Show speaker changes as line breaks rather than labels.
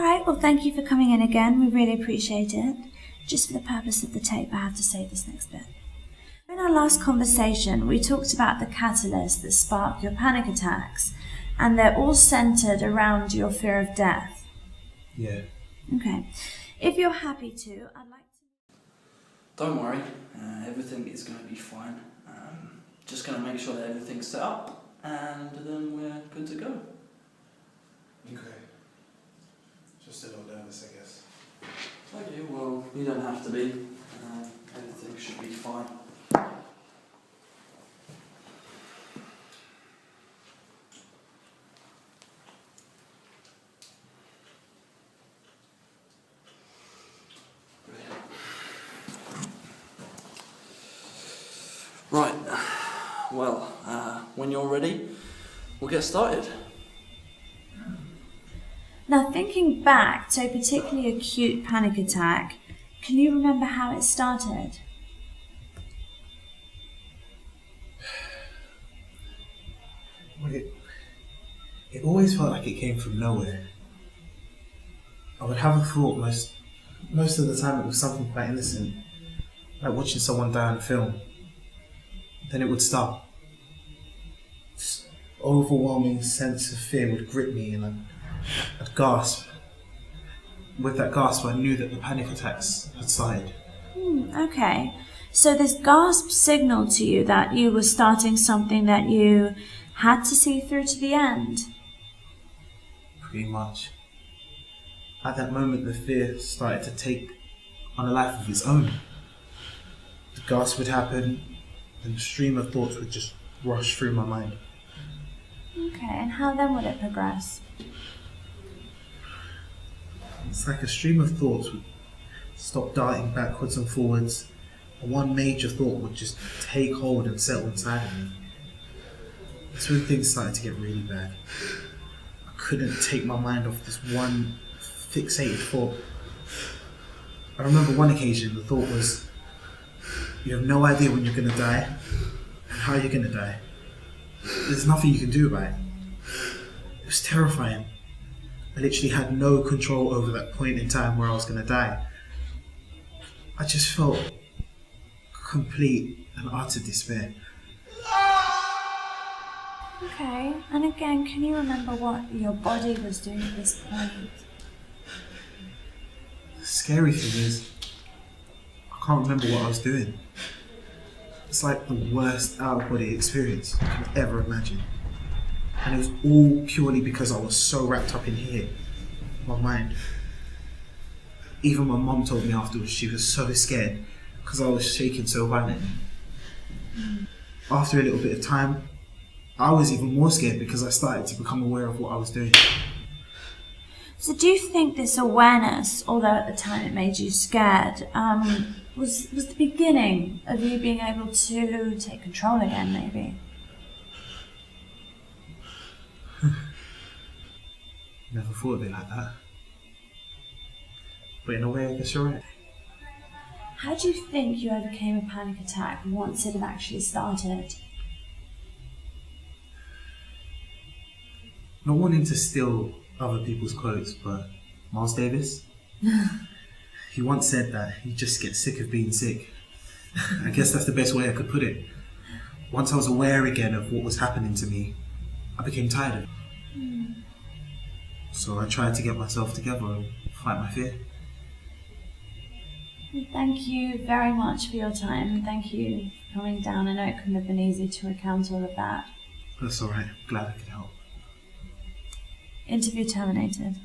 Alright, well thank you for coming in again, we really appreciate it. Just for the purpose of the tape, I have to say this next bit. In our last conversation, we talked about the catalysts that spark your panic attacks, and they're all centered around your fear of death.
Yeah.
Okay. If you're happy to, I'd like to...
Don't worry, everything is going to be fine. Just going to make sure that everything's set up, and then we're good to go.
Okay. Just a little nervous, I guess.
Okay, well, you don't have to be. Everything should be fine. Right, well, when you're ready, we'll get started.
Now, thinking back to a particularly acute panic attack, can you remember how it started?
Well, it always felt like it came from nowhere. I would have a thought most of the time it was something quite innocent, like watching someone die on film. Then it would stop. This overwhelming sense of fear would grip me and I'd gasp. With that gasp, I knew that the panic attacks had started.
Okay, so this gasp signaled to you that you were starting something that you had to see through to the end?
Pretty much. At that moment, the fear started to take on a life of its own. The gasp would happen, and a stream of thoughts would just rush through my mind.
Okay, and how then would it progress?
It's like a stream of thoughts would stop darting backwards and forwards, and one major thought would just take hold and settle inside of me. That's when things started to get really bad. I couldn't take my mind off this one fixated thought. I remember one occasion the thought was, you have no idea when you're going to die and how you're going to die. There's nothing you can do about it. It was terrifying. I literally had no control over that point in time where I was going to die. I just felt complete and utter despair.
Okay, and again, can you remember what your body was doing at this point?
The scary thing is, I can't remember what I was doing. It's like the worst out-of-body experience you can ever imagine. And it was all purely because I was so wrapped up in here, my mind. Even my mum told me afterwards she was so scared because I was shaking so violently. After a little bit of time, I was even more scared because I started to become aware of what I was doing.
So do you think this awareness, although at the time it made you scared, was the beginning of you being able to take control again, maybe?
Never thought of it like that. But in a way, I guess you're right.
How do you think you overcame a panic attack once it had actually started?
Not wanting to steal other people's quotes, but Miles Davis, he once said that he just gets sick of being sick. I guess that's the best way I could put it. Once I was aware again of what was happening to me, I became tired of it. So I tried to get myself together and fight my fear.
Thank you very much for your time. Thank you for coming down. I know it couldn't have been easy to recount all of that.
That's alright, glad I could help.
Interview terminated.